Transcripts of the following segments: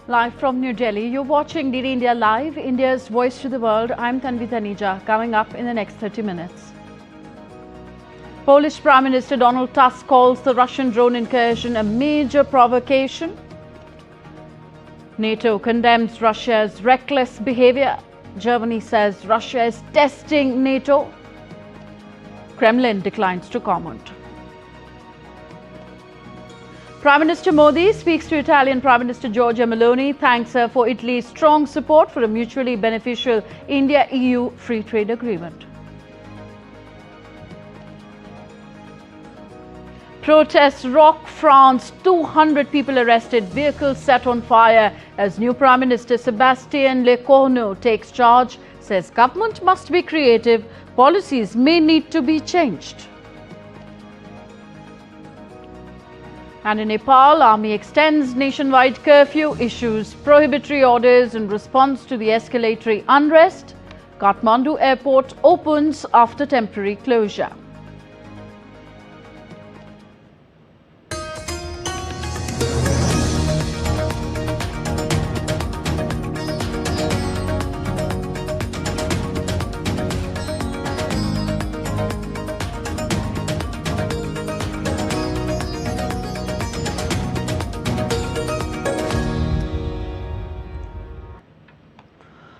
Live from New Delhi, you're watching DD India Live, India's voice to the world. I'm Tanvi Taneja. Coming up in the next 30 minutes. Polish Prime Minister Donald Tusk calls the Russian drone incursion a major provocation. NATO condemns Russia's reckless behavior. Germany says Russia is testing NATO. Kremlin declines to comment. Prime Minister Modi speaks to Italian Prime Minister Giorgia Meloni, thanks her for Italy's strong support for a mutually beneficial India-EU free trade agreement. Protests rock France, 200 people arrested, vehicles set on fire as new Prime Minister Sébastien Lecornu takes charge, says government must be creative, policies may need to be changed. And in Nepal, army extends nationwide curfew, issues prohibitory orders in response to the escalatory unrest. Kathmandu airport opens after temporary closure.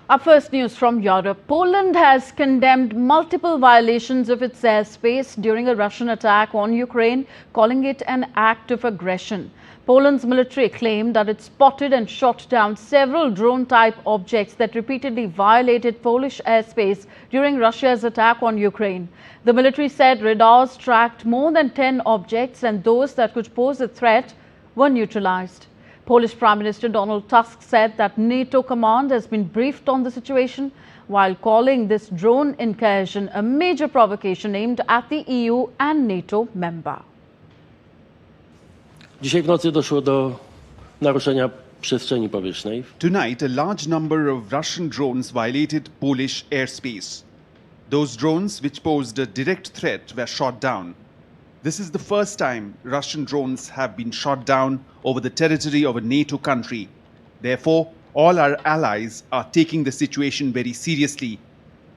Our first news from Europe. Poland has condemned multiple violations of its airspace during a Russian attack on Ukraine, calling it an act of aggression. Poland's military claimed that it spotted and shot down several drone-type objects that repeatedly violated Polish airspace during Russia's attack on Ukraine. The military said radars tracked more than 10 objects and those that could pose a threat were neutralized. Polish Prime Minister Donald Tusk said that NATO command has been briefed on the situation, while calling this drone incursion a major provocation aimed at the EU and NATO member. Dzisiaj w nocy doszło do naruszenia przestrzeni powietrznej. Tonight, a large number of Russian drones violated Polish airspace. Those drones, which posed a direct threat, were shot down. This is the first time Russian drones have been shot down over the territory of a NATO country. Therefore, all our allies are taking the situation very seriously.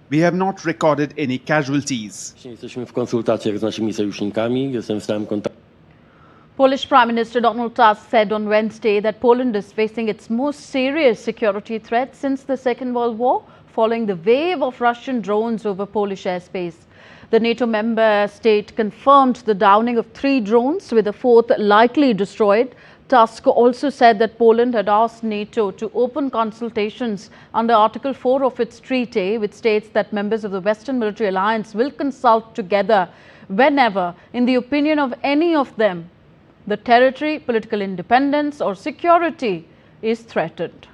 We have not recorded any casualties. Jesteśmy w konsultacjach z naszymi sojusznikami. Jestem w stałym kontakcie. Polish Prime Minister Donald Tusk said on Wednesday that Poland is facing its most serious security threat since the Second World War, following the wave of Russian drones over Polish airspace. The NATO member state confirmed the downing of 3 drones, with a 4th likely destroyed. Tusk also said that Poland had asked NATO to open consultations under Article 4 of its treaty, which states that members of the Western Military Alliance will consult together whenever, in the opinion of any of them, the territory, political independence or security is threatened.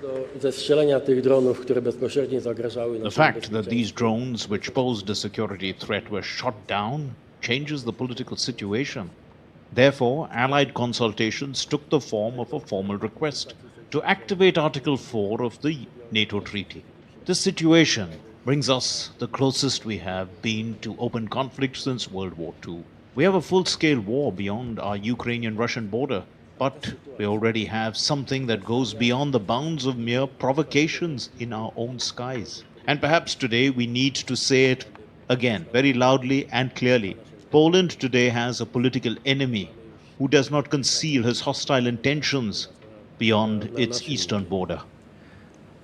The fact that these drones, which posed a security threat, were shot down changes the political situation. Therefore, Allied consultations took the form of a formal request to activate Article 4 of the NATO treaty. This situation brings us the closest we have been to open conflict since World War II. We have a full-scale war beyond our Ukrainian-Russian border, but we already have something that goes beyond the bounds of mere provocations in our own skies. And perhaps today we need to say it again, very loudly and clearly. Poland today has a political enemy who does not conceal his hostile intentions beyond its eastern border.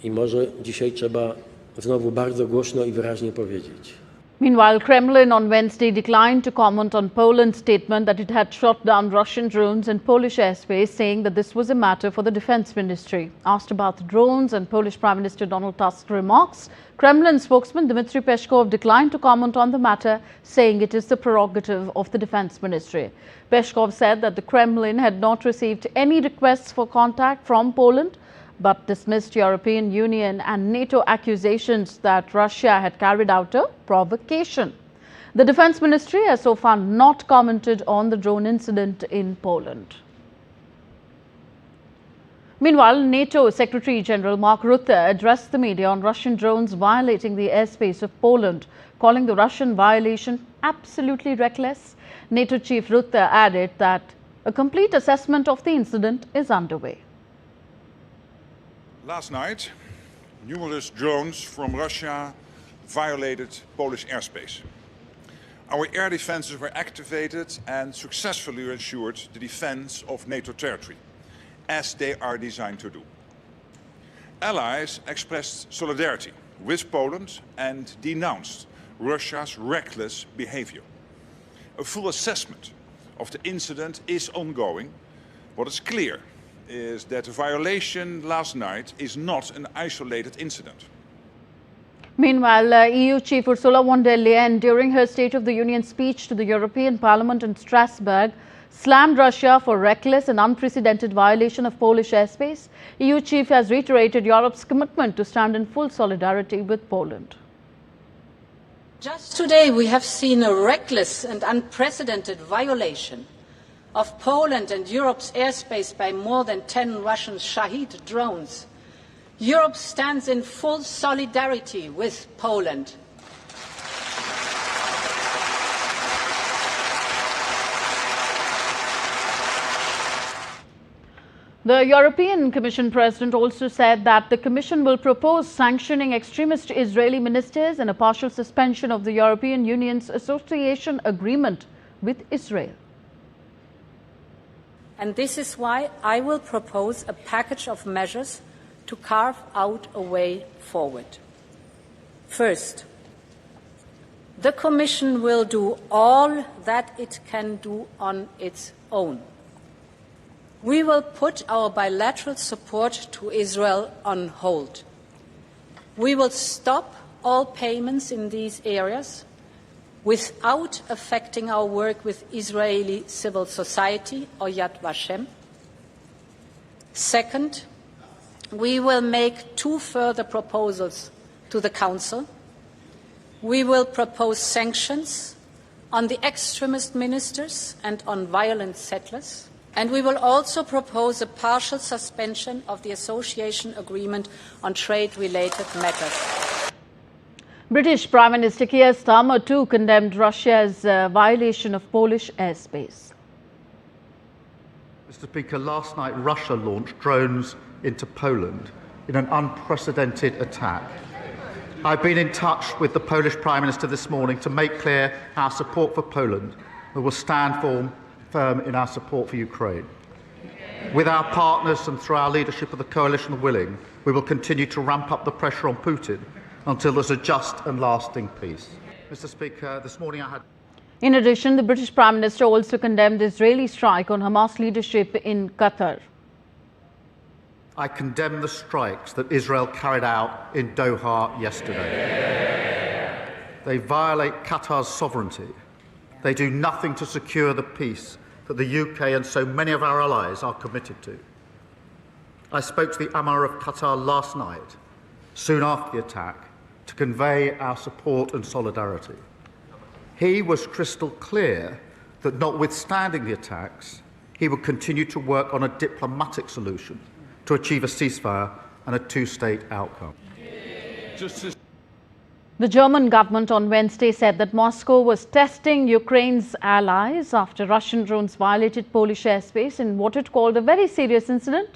I może dzisiaj trzeba znowu bardzo głośno i wyraźnie powiedzieć. Meanwhile, Kremlin on Wednesday declined to comment on Poland's statement that it had shot down Russian drones in Polish airspace, saying that this was a matter for the defense ministry. Asked about the drones and Polish Prime Minister Donald Tusk's remarks, Kremlin spokesman Dmitry Peskov declined to comment on the matter, saying it is the prerogative of the defense ministry. Peskov said that the Kremlin had not received any requests for contact from Poland, but dismissed European Union and NATO accusations that Russia had carried out a provocation. The Defence Ministry has so far not commented on the drone incident in Poland. Meanwhile, NATO Secretary General Mark Rutte addressed the media on Russian drones violating the airspace of Poland, calling the Russian violation absolutely reckless. NATO Chief Rutte added that A complete assessment of the incident is underway. Last night, numerous drones from Russia violated Polish airspace. Our air defenses were activated and successfully ensured the defense of NATO territory, as they are designed to do. Allies expressed solidarity with Poland and denounced Russia's reckless behavior. A full assessment of the incident is ongoing. What is clear is that the violation last night is not an isolated incident. Meanwhile, EU Chief Ursula von der Leyen, during her State of the Union speech to the European Parliament in Strasbourg, slammed Russia for reckless and unprecedented violation of Polish airspace. EU Chief has reiterated Europe's commitment to stand in full solidarity with Poland. Just today we have seen a reckless and unprecedented violation of Poland and Europe's airspace by more than 10 Russian Shahid drones. Europe stands in full solidarity with Poland. The European Commission President also said that the Commission will propose sanctioning extremist Israeli ministers and a partial suspension of the European Union's association agreement with Israel. And this is why I will propose a package of measures to carve out a way forward. First, the Commission will do all that it can do on its own. We will put our bilateral support to Israel on hold. We will stop all payments in these areas without affecting our work with Israeli civil society or Yad Vashem. Second, we will make 2 further proposals to the Council. We will propose sanctions on the extremist ministers and on violent settlers. And we will also propose a partial suspension of the association agreement on trade-related matters. British Prime Minister Keir Starmer too condemned Russia's violation of Polish airspace. Mr. Speaker, last night Russia launched drones into Poland in an unprecedented attack. I've been in touch with the Polish Prime Minister this morning to make clear our support for Poland and will stand firm in our support for Ukraine. With our partners and through our leadership of the coalition willing, we will continue to ramp up the pressure on Putin until there's a just and lasting peace. Mr. Speaker, this morning I had... In addition, the British Prime Minister also condemned the Israeli strike on Hamas leadership in Qatar. I condemn the strikes that Israel carried out in Doha yesterday. They violate Qatar's sovereignty. They do nothing to secure the peace that the UK and so many of our allies are committed to. I spoke to the Emir of Qatar last night, soon after the attack, to convey our support and solidarity. He was crystal clear that notwithstanding the attacks, he would continue to work on a diplomatic solution to achieve a ceasefire and a 2-state outcome. The German government on Wednesday said that Moscow was testing Ukraine's allies after Russian drones violated Polish airspace in what it called a very serious incident.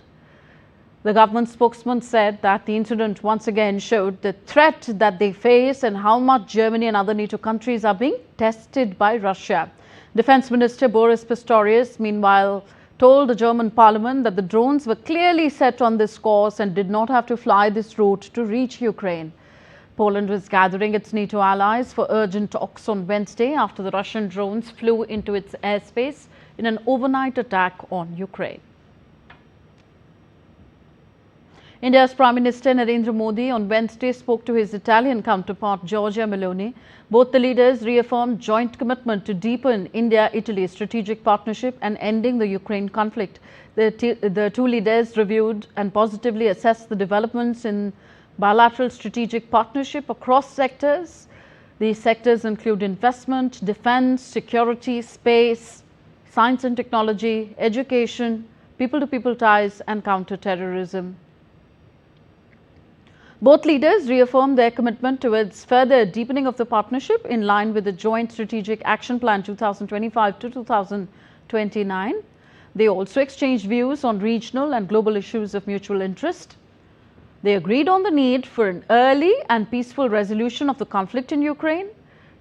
The government spokesman said that the incident once again showed the threat that they face and how much Germany and other NATO countries are being tested by Russia. Defense Minister Boris Pistorius, meanwhile, told the German parliament that the drones were clearly set on this course and did not have to fly this route to reach Ukraine. Poland was gathering its NATO allies for urgent talks on Wednesday after the Russian drones flew into its airspace in an overnight attack on Ukraine. India's Prime Minister Narendra Modi on Wednesday spoke to his Italian counterpart Giorgia Meloni. Both the leaders reaffirmed joint commitment to deepen India-Italy strategic partnership and ending the Ukraine conflict. The two leaders reviewed and positively assessed the developments in bilateral strategic partnership across sectors. These sectors include investment, defense, security, space, science and technology, education, people-to-people ties and counter-terrorism. Both leaders reaffirmed their commitment towards further deepening of the partnership in line with the Joint Strategic Action Plan 2025 to 2029. They also exchanged views on regional and global issues of mutual interest. They agreed on the need for an early and peaceful resolution of the conflict in Ukraine.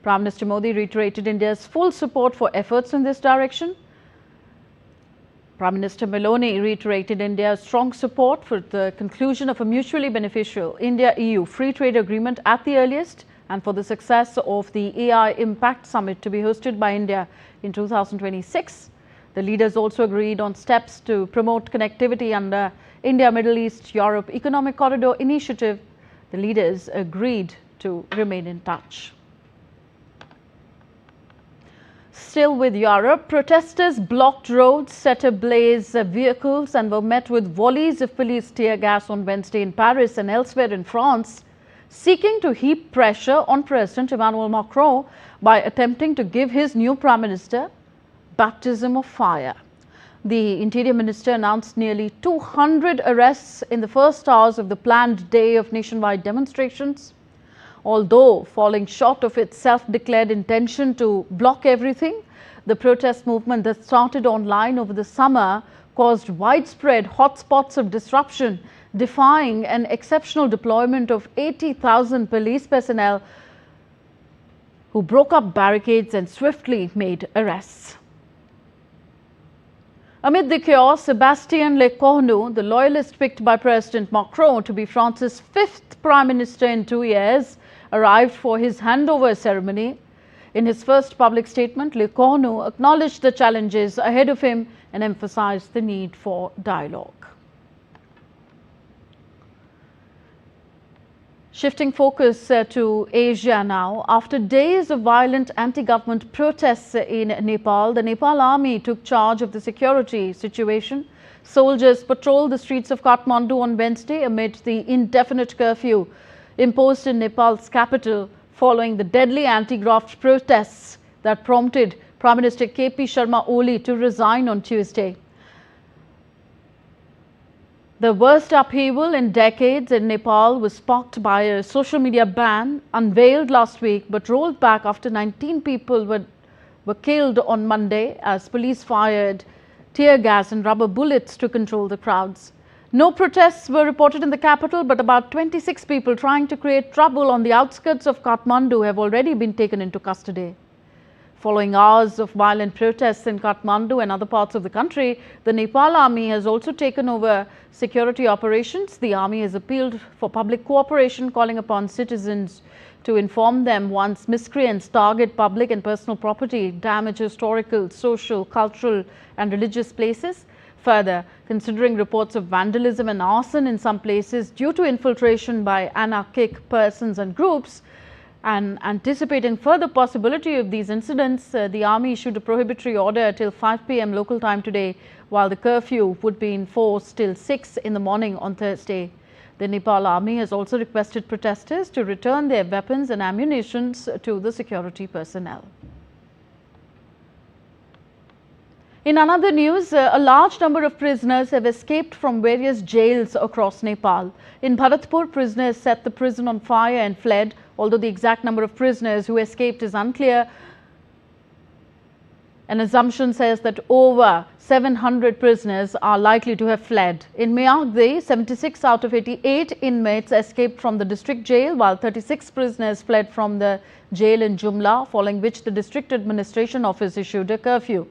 Prime Minister Modi reiterated India's full support for efforts in this direction. Prime Minister Meloni reiterated India's strong support for the conclusion of a mutually beneficial India-EU free trade agreement at the earliest and for the success of the AI Impact Summit to be hosted by India in 2026. The leaders also agreed on steps to promote connectivity under India-Middle East-Europe Economic Corridor Initiative. The leaders agreed to remain in touch. Still with Europe, protesters blocked roads, set ablaze vehicles and were met with volleys of police tear gas on Wednesday in Paris and elsewhere in France, seeking to heap pressure on President Emmanuel Macron by attempting to give his new Prime Minister baptism of fire. The Interior Minister announced nearly 200 arrests in the first hours of the planned day of nationwide demonstrations. Although falling short of its self-declared intention to block everything, the protest movement that started online over the summer caused widespread hotspots of disruption, defying an exceptional deployment of 80,000 police personnel who broke up barricades and swiftly made arrests. Amid the chaos, Sébastien Lecornu, the loyalist picked by President Macron to be France's fifth Prime Minister in 2 years, arrived for his handover ceremony. In his first public statement, Lecornu acknowledged the challenges ahead of him and emphasized the need for dialogue. Shifting focus to Asia now, after days of violent anti-government protests in Nepal, the Nepal army took charge of the security situation. Soldiers patrolled the streets of Kathmandu on Wednesday amid the indefinite curfew imposed in Nepal's capital following the deadly anti-graft protests that prompted Prime Minister KP Sharma Oli to resign on Tuesday. The worst upheaval in decades in Nepal was sparked by a social media ban unveiled last week but rolled back after 19 people were killed on Monday as police fired tear gas and rubber bullets to control the crowds. No protests were reported in the capital, but about 26 people trying to create trouble on the outskirts of Kathmandu have already been taken into custody. Following hours of violent protests in Kathmandu and other parts of the country, the Nepal army has also taken over security operations. The army has appealed for public cooperation, calling upon citizens to inform them once miscreants target public and personal property, damage historical, social, cultural and religious places. Further, considering reports of vandalism and arson in some places due to infiltration by anarchic persons and groups, and anticipating further possibility of these incidents, the army issued a prohibitory order till 5 p.m. local time today, while the curfew would be enforced till 6 in the morning on Thursday. The Nepal army has also requested protesters to return their weapons and ammunition to the security personnel. In another news, a large number of prisoners have escaped from various jails across Nepal. In Bharatpur, prisoners set the prison on fire and fled. Although the exact number of prisoners who escaped is unclear, an assumption says that over 700 prisoners are likely to have fled. In Meagdi, 76 out of 88 inmates escaped from the district jail, while 36 prisoners fled from the jail in Jumla, following which the district administration office issued a curfew.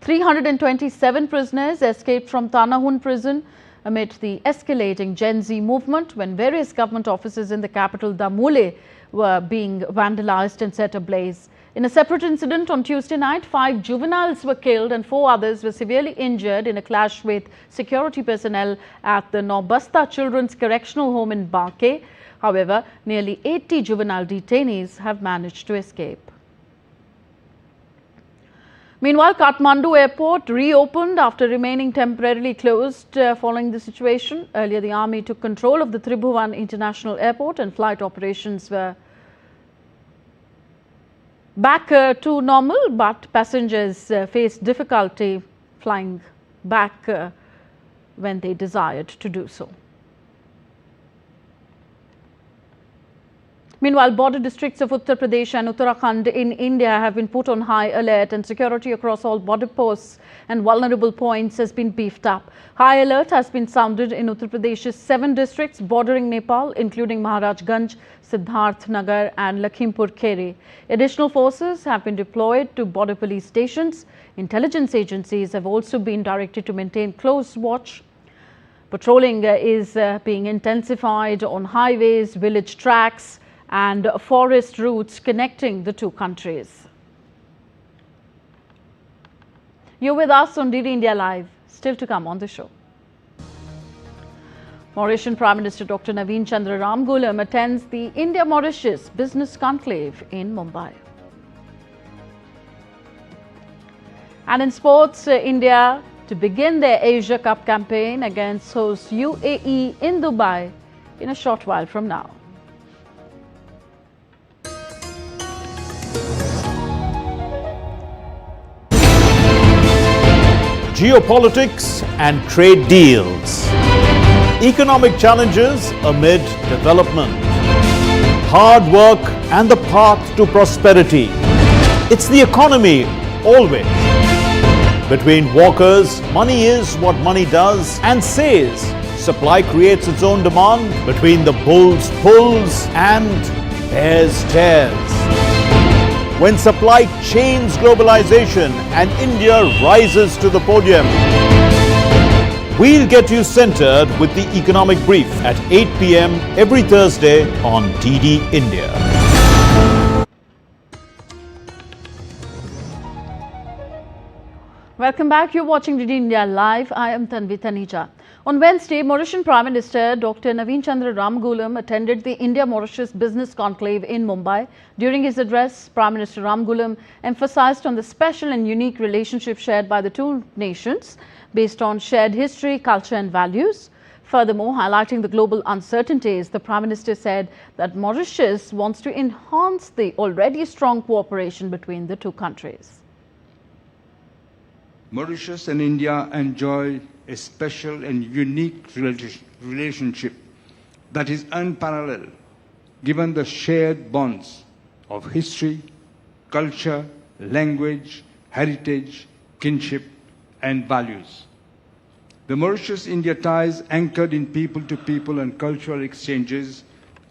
327 prisoners escaped from Tanahun prison amid the escalating Gen Z movement when various government offices in the capital Damule were being vandalized and set ablaze. In a separate incident on Tuesday night, 5 juveniles were killed and 4 others were severely injured in a clash with security personnel at the Naubasta Children's Correctional Home in Banke. However, nearly 80 juvenile detainees have managed to escape. Meanwhile, Kathmandu airport reopened after remaining temporarily closed following the situation. Earlier, the army took control of the Tribhuvan International Airport and flight operations were back to normal, but passengers faced difficulty flying back when they desired to do so. Meanwhile, border districts of Uttar Pradesh and Uttarakhand in India have been put on high alert, and security across all border posts and vulnerable points has been beefed up. High alert has been sounded in Uttar Pradesh's 7 districts bordering Nepal, including Maharajganj, Siddharth Nagar and Lakhimpur Kheri. Additional forces have been deployed to border police stations. Intelligence agencies have also been directed to maintain close watch. Patrolling is being intensified on highways, village tracks and forest routes connecting the two countries. You're with us on DD India Live. Still to come on the show. Mauritian Prime Minister Dr. Naveen Chandra Ramgoolam attends the India-Mauritius Business Conclave in Mumbai. And in sports, India to begin their Asia Cup campaign against host UAE in Dubai in a short while from now. Geopolitics and trade deals. Economic challenges amid development. Hard work and the path to prosperity. It's the economy always. Between walkers, money is what money does and says. Supply creates its own demand. Between the bulls pulls and bears tears. When supply chains globalization and India rises to the podium. We'll get you centered with the economic brief at 8 p.m. every Thursday on DD India. Welcome back. You're watching DD India Live. I am Tanvi Taneja. On Wednesday, Mauritian Prime Minister Dr. Naveen Chandra Ramgoolam attended the India-Mauritius Business Conclave in Mumbai. During his address, Prime Minister Ramgoolam emphasized on the special and unique relationship shared by the two nations based on shared history, culture and values. Furthermore, highlighting the global uncertainties, the Prime Minister said that Mauritius wants to enhance the already strong cooperation between the two countries. Mauritius and India enjoy a special and unique relationship that is unparalleled given the shared bonds of history, culture, language, heritage, kinship and values. The Mauritius-India ties anchored in people-to-people and cultural exchanges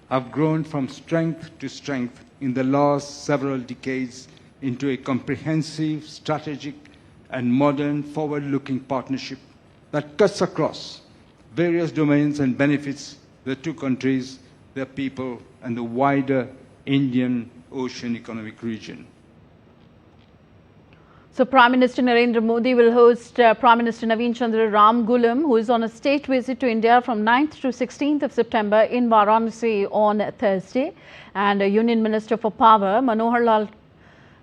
have grown from strength to strength in the last several decades into a comprehensive, strategic and modern forward-looking partnership that cuts across various domains and benefits the two countries, their people and the wider Indian Ocean economic region. So Prime Minister Narendra Modi will host Prime Minister Naveen Chandra Ramgoolam, who is on a state visit to India from 9th to 16th of September in Varanasi on Thursday. And Union Minister for Power Manohar Lal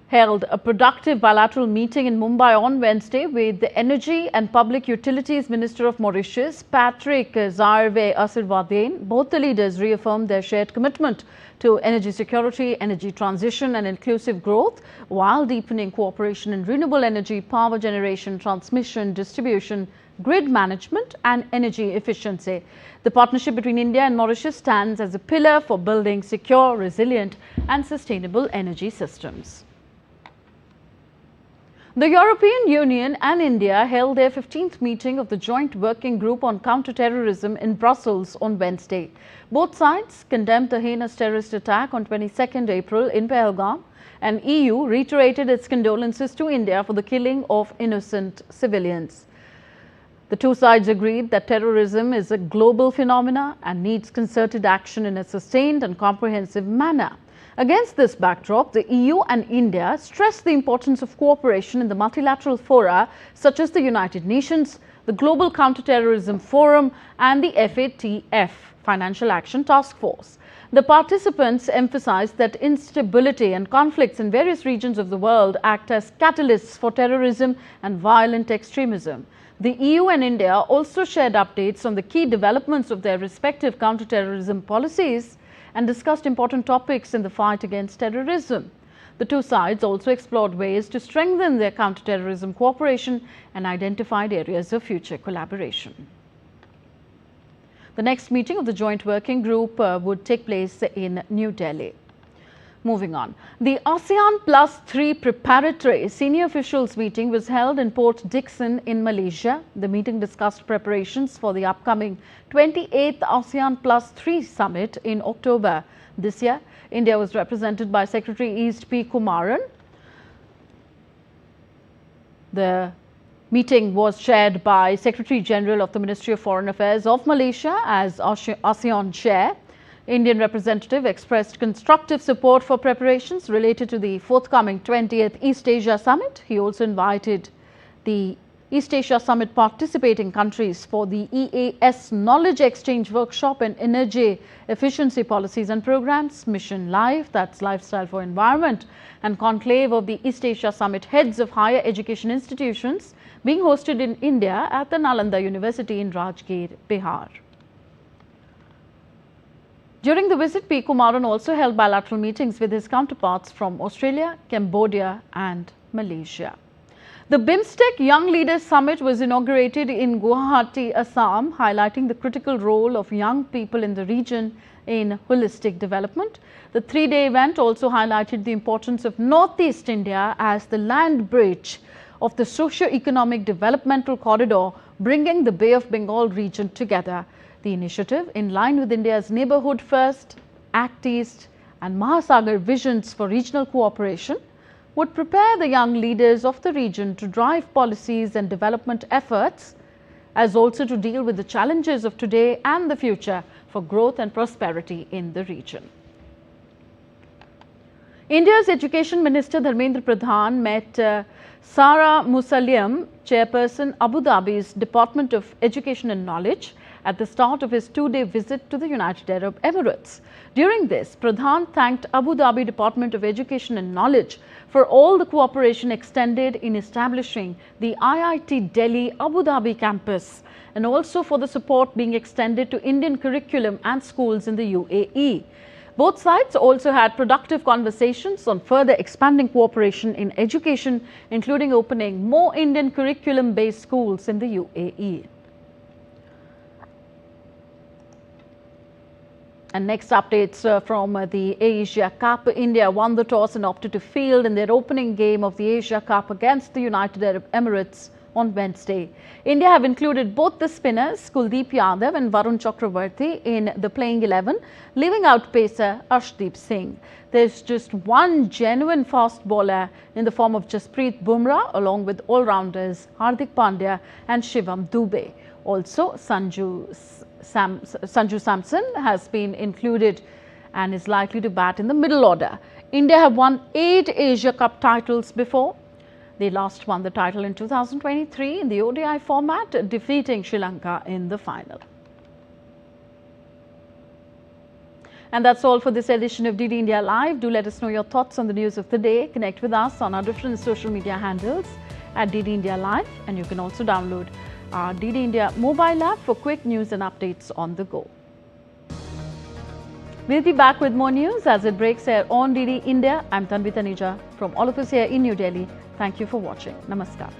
held a productive bilateral meeting in Mumbai on Wednesday with the Energy and Public Utilities Minister of Mauritius, Patrick Zarve-Asirwaden. Both the leaders reaffirmed their shared commitment to energy security, energy transition and inclusive growth, while deepening cooperation in renewable energy, power generation, transmission, distribution, grid management and energy efficiency. The partnership between India and Mauritius stands as a pillar for building secure, resilient and sustainable energy systems. The European Union and India held their 15th meeting of the Joint Working Group on Counterterrorism in Brussels on Wednesday. Both sides condemned the heinous terrorist attack on 22nd April in Pahalgam, and EU reiterated its condolences to India for the killing of innocent civilians. The two sides agreed that terrorism is a global phenomenon and needs concerted action in a sustained and comprehensive manner. Against this backdrop, the EU and India stressed the importance of cooperation in the multilateral fora such as the United Nations, the Global Counterterrorism Forum and the FATF, Financial Action Task Force. The participants emphasized that instability and conflicts in various regions of the world act as catalysts for terrorism and violent extremism. The EU and India also shared updates on the key developments of their respective counterterrorism policies and discussed important topics in the fight against terrorism. The two sides also explored ways to strengthen their counterterrorism cooperation and identified areas of future collaboration. The next meeting of the Joint Working Group would take place in New Delhi. Moving on, the ASEAN Plus 3 preparatory senior officials meeting was held in Port Dickson in Malaysia. The meeting discussed preparations for the upcoming 28th ASEAN Plus 3 summit in October this year. India was represented by Secretary East P. Kumaran. The meeting was chaired by Secretary General of the Ministry of Foreign Affairs of Malaysia as ASEAN chair. Indian representative expressed constructive support for preparations related to the forthcoming 20th East Asia Summit. He also invited the East Asia Summit participating countries for the EAS Knowledge Exchange Workshop in Energy Efficiency Policies and Programs, Mission Life, that's Lifestyle for Environment, and conclave of the East Asia Summit heads of higher education institutions being hosted in India at the Nalanda University in Rajgir, Bihar. During the visit, P. Kumaran also held bilateral meetings with his counterparts from Australia, Cambodia and Malaysia. The BIMSTEC Young Leaders Summit was inaugurated in Guwahati, Assam, highlighting the critical role of young people in the region in holistic development. The three-day event also highlighted the importance of Northeast India as the land bridge of the socio-economic developmental corridor, bringing the Bay of Bengal region together. The initiative, in line with India's Neighbourhood First, Act East and Mahasagar visions for regional cooperation, would prepare the young leaders of the region to drive policies and development efforts, as also to deal with the challenges of today and the future for growth and prosperity in the region. India's Education Minister Dharmendra Pradhan met Sara Musalim, chairperson Abu Dhabi's Department of Education and Knowledge, at the start of his two-day visit to the United Arab Emirates. During this, Pradhan thanked Abu Dhabi Department of Education and Knowledge for all the cooperation extended in establishing the IIT Delhi Abu Dhabi campus, and also for the support being extended to Indian curriculum and schools in the UAE. Both sides also had productive conversations on further expanding cooperation in education, including opening more Indian curriculum-based schools in the UAE. And next updates from the Asia Cup. India won the toss and opted to field in their opening game of the Asia Cup against the United Arab Emirates on Wednesday. India have included both the spinners Kuldeep Yadav and Varun Chakravarti in the playing 11, leaving out pacer Arshdeep Singh. There's just one genuine fast bowler in the form of Jasprit Bumrah, along with all-rounders Hardik Pandya and Shivam Dubey. Also, Sanju Samson has been included and is likely to bat in the middle order. India have won 8 Asia Cup titles before. They last won the title in 2023 in the ODI format, defeating Sri Lanka in the final. And that's all for this edition of DD India Live. Do let us know your thoughts on the news of the day. Connect with us on our different social media handles at DD India Live, and you can also download our DD India mobile app for quick news and updates on the go. We'll be back with more news as it breaks here on DD India. I'm Tanvi Taneja from all of us here in New Delhi. Thank you for watching. Namaskar.